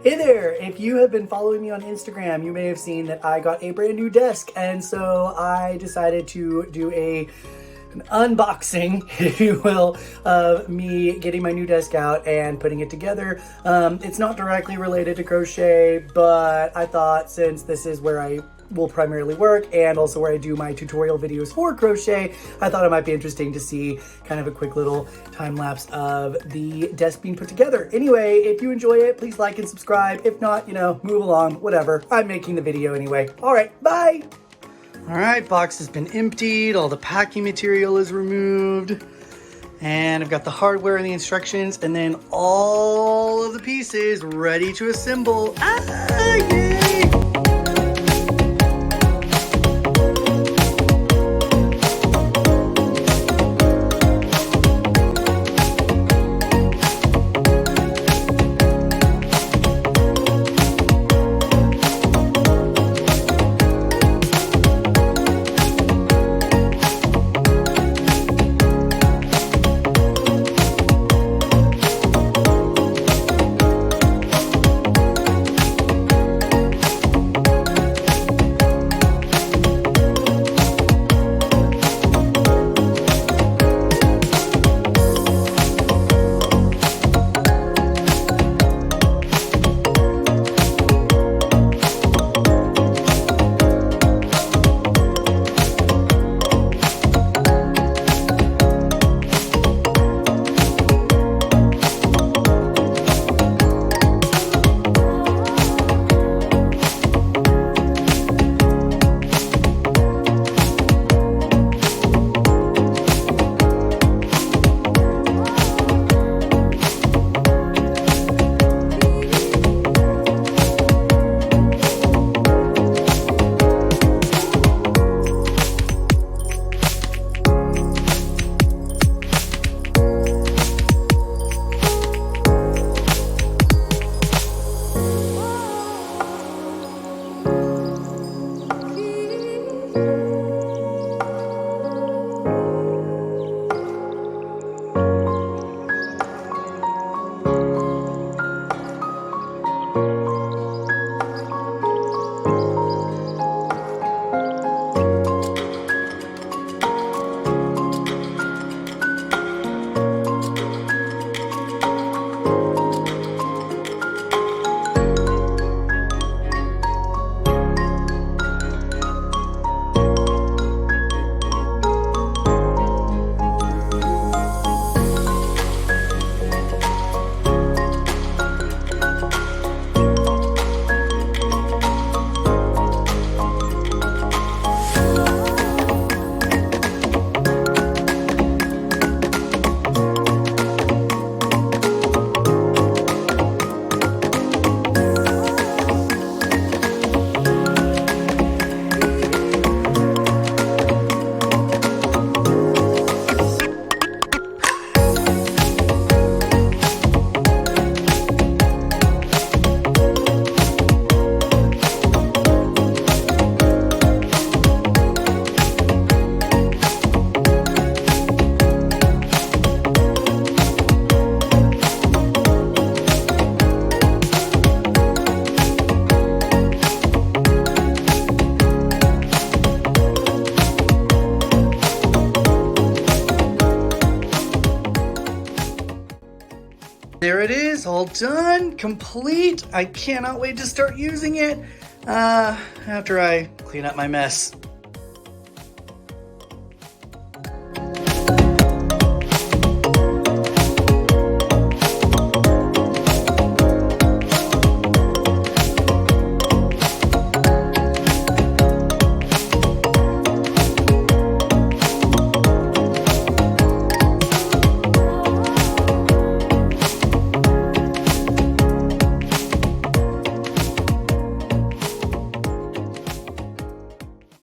Hey there! If you have been following me on Instagram, you may have seen that I got a brand new desk, and so I decided to do an unboxing, if you will, of me getting my new desk out and putting it together. It's not directly related to crochet, but I thought since this is where I will primarily work and also where I do my tutorial videos for crochet, I thought it might be interesting to see kind of a quick little time lapse of the desk being put together. Anyway, if you enjoy it, please like and subscribe. If not, move along, whatever. I'm making the video anyway. All right, bye. All right, box has been emptied. All the packing material is removed. And I've got the hardware and the instructions, and then all of the pieces ready to assemble. Yay! There it is, all done, complete. I cannot wait to start using it after I clean up my mess.